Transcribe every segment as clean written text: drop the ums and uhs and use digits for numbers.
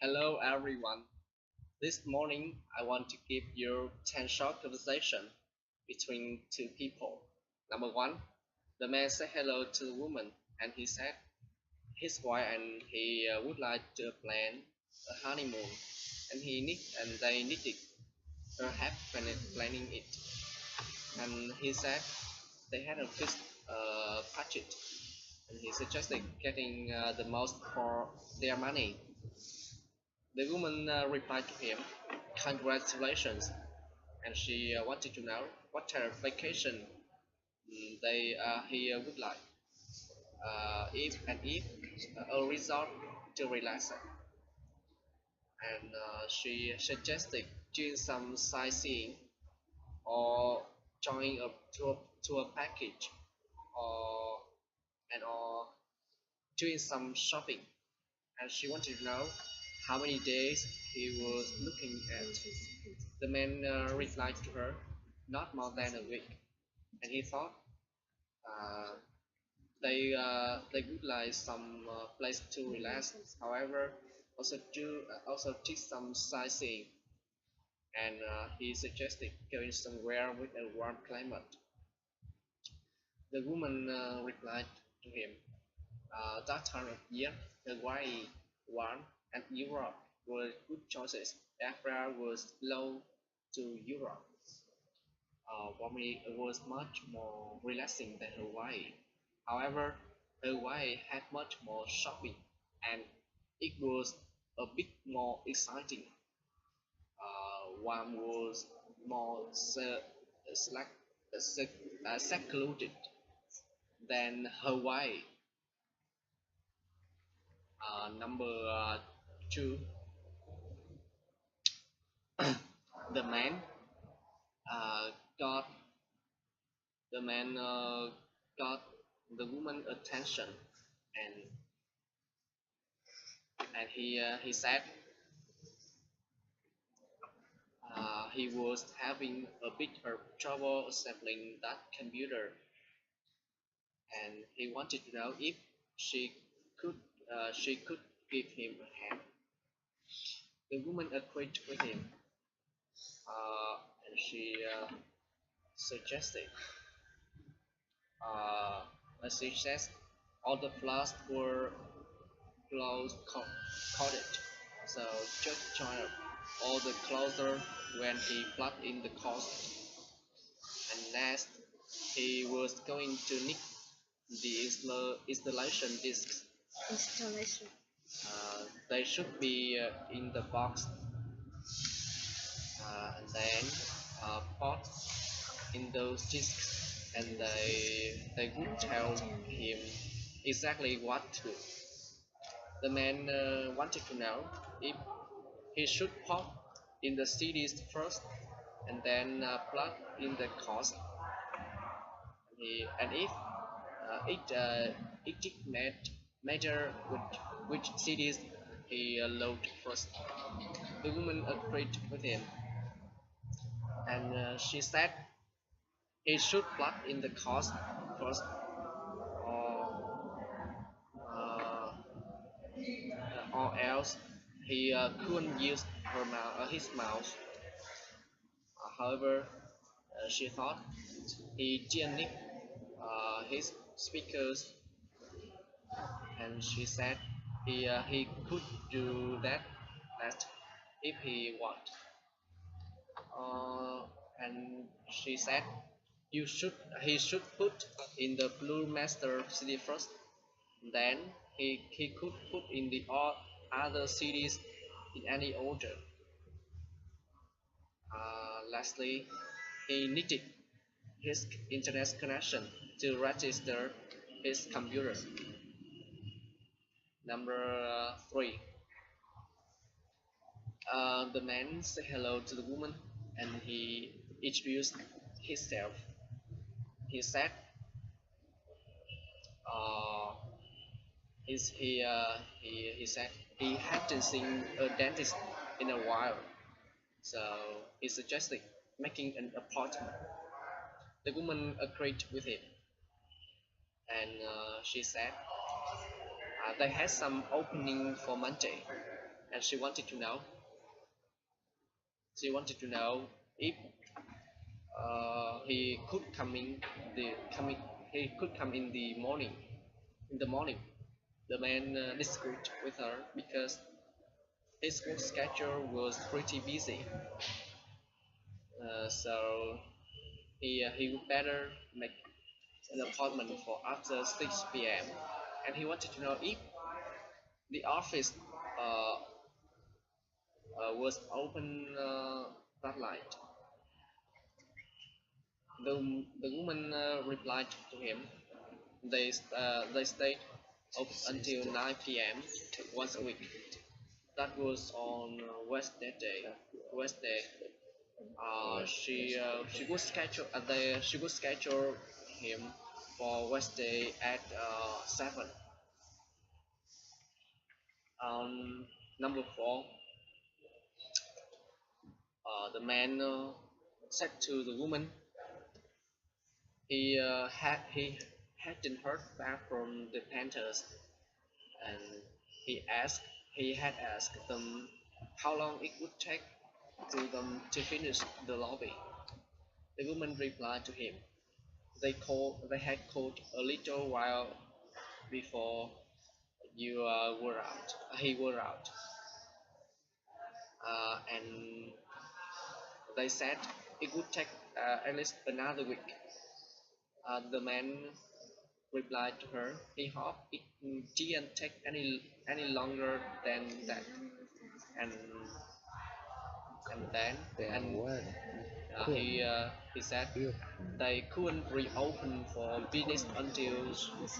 Hello everyone. This morning I want to give you 10 short conversation between two people. Number one, the man said hello to the woman and he said his wife and he would like to plan a honeymoon and they needed her help planning it. And he said they had a fixed budget and he suggested getting the most for their money. The woman replied to him, "Congratulations," and she wanted to know what type of vacation they he would like, if a resort to relax, and she suggested doing some sightseeing or joining a tour package, or or doing some shopping, and she wanted to know how many days he was looking at. The man replied to her, "Not more than a week," and he thought uh, they would like some place to relax. However, also did some sightseeing, and he suggested going somewhere with a warm climate. The woman replied to him, "That time of year, Hawaii, warm, and Europe were good choices. Accra was low to Europe. For me, it was much more relaxing than Hawaii. However, Hawaii had much more shopping, and it was a bit more exciting. One was more select, secluded than Hawaii. Number two, the man uh, got the man got the woman attention, and he said he was having a bit of trouble assembling that computer, and he wanted to know if she could she could give him a hand. The woman agreed with him, and she suggested uh, she says all the flaws were close coded, so just join up all the closer when he plugged in the cord, and next he was going to nick the installation discs. Installation. They should be in the box, and then put in those discs, and they would tell him exactly what to do. The man wanted to know if he should pop in the CDs first and then plug in the cords, and if it did matter which CDs he load first. The woman agreed with him, and she said he should plug in the cords first, or uh, or else he couldn't use his mouse. However, she thought he didn't need his speakers, and she said he could do that if he want. And she said he should put in the Blue Master CD first, then he could put in the all other CDs in any order. Lastly, he needed his internet connection to register his computer. Number three, the man said hello to the woman and he introduced himself. He said, uh, he said he hadn't seen a dentist in a while, so he suggested making an appointment. The woman agreed with him, and she said they had some opening for Monday. and she wanted to know if he could come in the coming he could come in the morning. In the morning, the man disagreed with her because his work schedule was pretty busy. So he would better make an appointment for after 6 p.m. And he wanted to know if the office uh, was open that night. The woman replied to him, they stayed open until 9 p.m. once a week. That was on Wednesday. She would schedule him for Wednesday at 7. Number 4, the man said to the woman he hadn't heard back from the painters, and he asked he had asked them how long it would take to them to finish the lobby. The woman replied to him, they had called a little while before you were out. He were out, and they said it would take at least another week. The man replied to her, he hoped it didn't take any longer than that, and then and he said they couldn't reopen for business until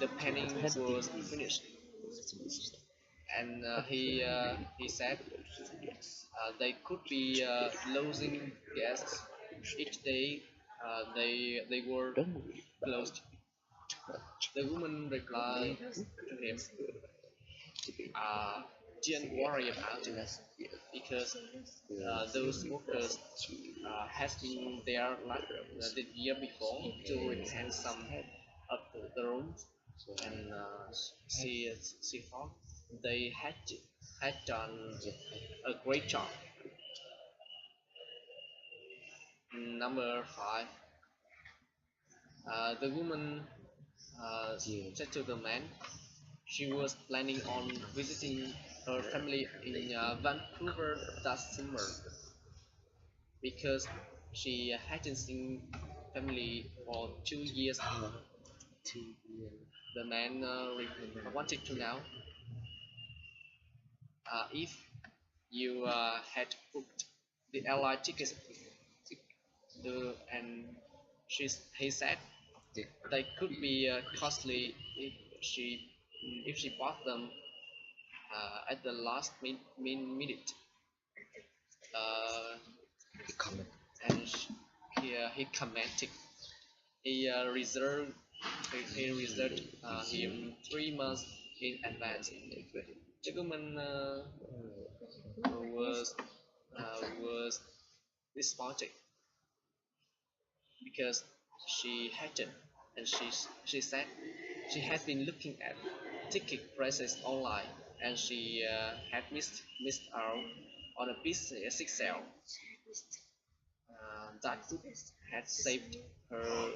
the painting was finished, and he said they could be losing guests each day they were closed. The woman replied to him, "Don't worry about it, because those workers has been there like the year before to repaint some of the rooms, and she thought they had done a great job." Number 5, the woman said to the man she was planning on visiting her family in Vancouver that summer because she hadn't seen family for 2 years. The man wanted to know if you had booked the airline tickets, and he said they could be costly if she bought them at the last minute. Uh, and he commented he reserved him 3 months in advance. The woman was disappointed because she hadn't, and she said she had been looking at ticket prices online, and she had missed out on a big sale that would had saved her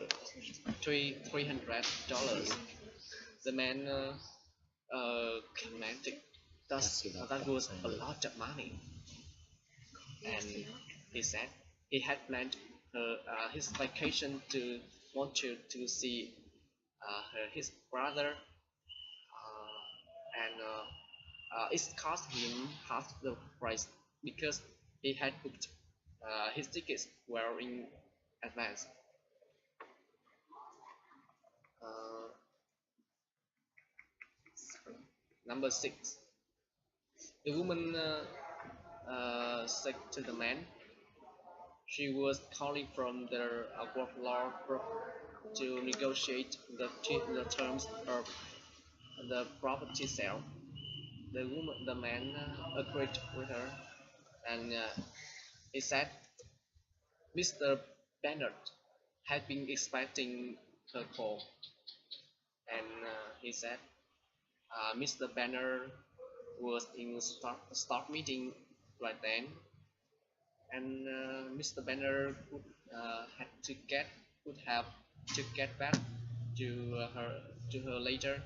$300. The man commented that was a lot of money, and he said he had planned his vacation to Montreal to see his brother, and it cost him half the price because he had booked his tickets well in advance. Uh, Number 6, the woman said to the man she was calling from their work law group to negotiate the terms of the property sale. The man agreed with her, and he said Mr. Bennett had been expecting her call, and he said Mr. Banner was in start meeting right then, and Mr. Banner had to get would have to get back to her later,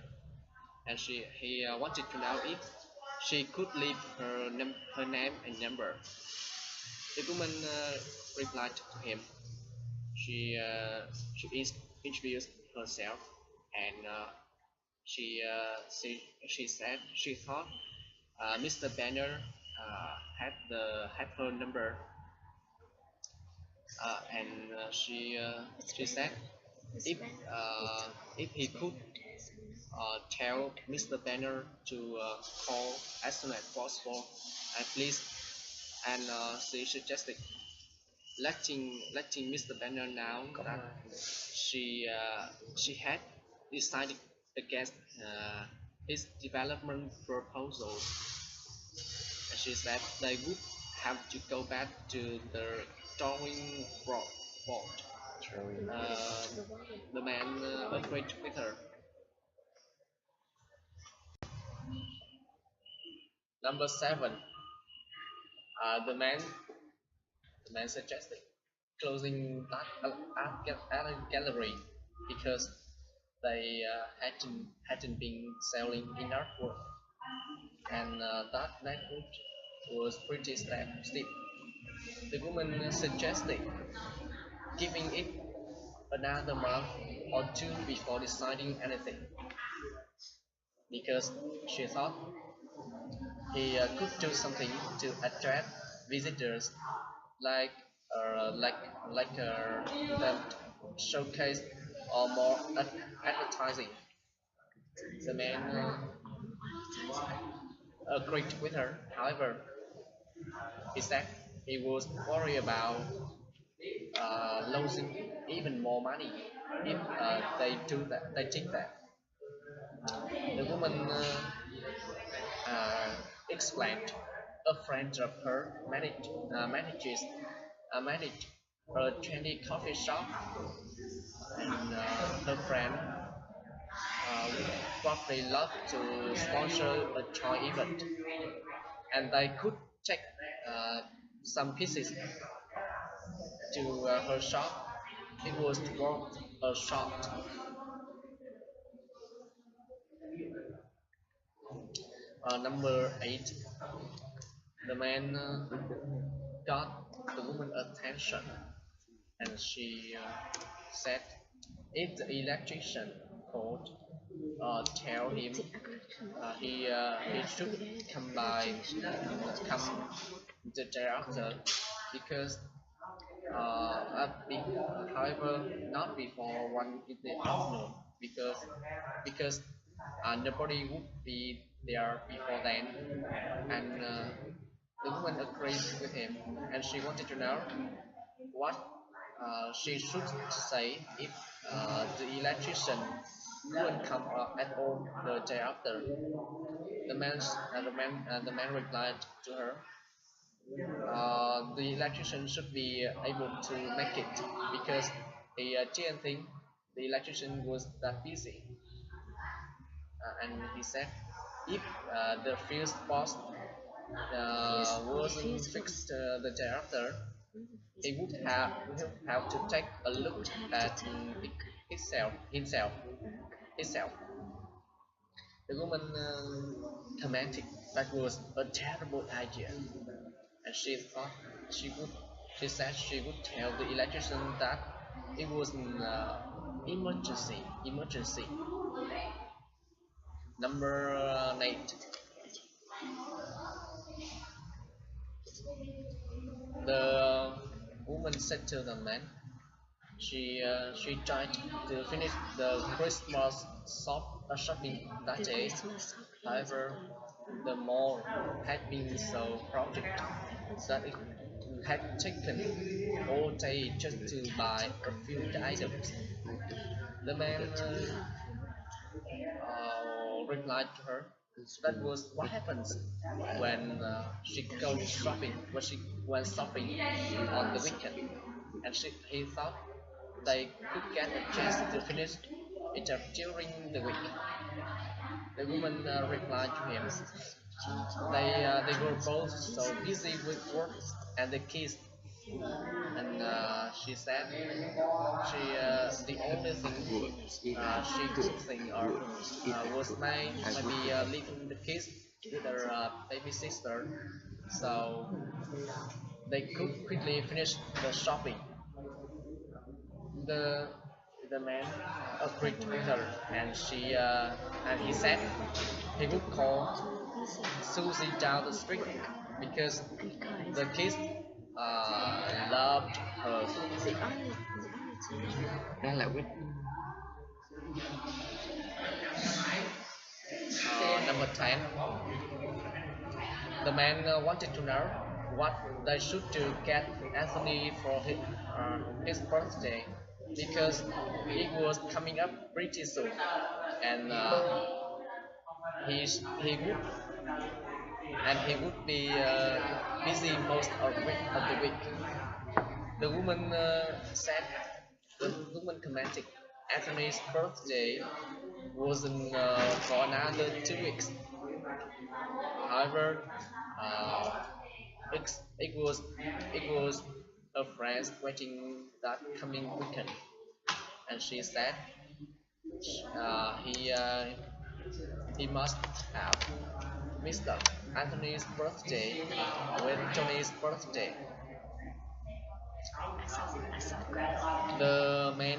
and he wanted to know if she could leave her name and number. The woman replied to him. She introduced herself, and she said she thought Mr. Banner had her number, and she said if if he could tell Mr. Banner to call as soon as possible, please, and she suggested letting Mr. Banner know that she had decided against his development proposals. And she said they would have to go back to the drawing board. The man agreed with her. Number 7. The man suggested closing that art gallery because they hadn't been selling enough work, and that neighborhood was pretty steep. The woman suggested giving it another month or two before deciding anything, because she thought he could do something to attract visitors, like the showcase or more advertising. The man agreed with her. However, he said he was worried about losing even more money if they did that. The woman explained a friend of her managed a trendy coffee shop, and her friend would probably love to sponsor a toy event, and they could take some pieces to her shop. It was worth a shot. Number 8. The man got the woman's attention, and she said if the electrician could tell him he should come the day after, because however not before 1 in the afternoon, because nobody would be there before then, and the woman agreed with him, and she wanted to know what she should say if the electrician wouldn't come at all the day after. The man replied to her, the electrician should be able to make it, because he didn't think the electrician was that busy. And he said if the fuse box wasn't fixed the day after, he would have to take a look at himself. The woman commented that was a terrible idea, and she thought she said she would tell the electrician that it was an emergency. Number 8. The woman said to the man she tried to finish the Christmas shopping that day. However, the mall had been so crowded that it had taken all day just to buy a few items. The man replied to her that was what happens when she goes shopping when she went shopping on the weekend, and he thought they could get a chance to finish it up during the week. The woman replied to him They were both so busy with work and the kids, and she said the only thing she could think of was maybe leaving the kids with her baby sister, so they could quickly finish the shopping. The the man agreed with her, and he said he would call Susie down the street because the kids loved her. Đó là quyết. Number 10. The man wanted to know what they should do get Anthony for his birthday because it was coming up pretty soon, and he would be busy most of the week. The woman said. The woman commented, Anthony's birthday wasn't for another 2 weeks. However, uh, it was a friend's wedding that coming weekend, and she said uh, he uh, he must have missed Anthony's birthday with Johnny's birthday. The man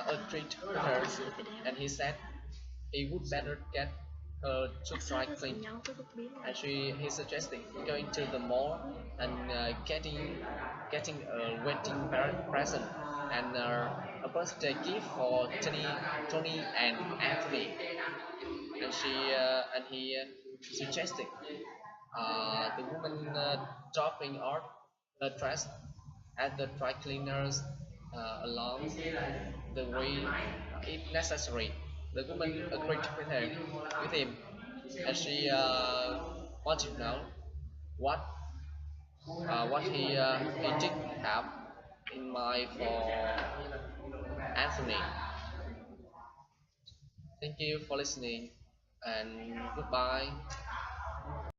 agreed with her, and he said he would better get her to try clean. And he suggested going to the mall and getting a wedding present and a birthday gift for Tony and Anthony. And he suggested the woman dropping off her dress at the dry cleaners along the way if necessary. The woman agreed with him, and she wanted to know what he did have in mind for Anthony. Thank you for listening, and goodbye.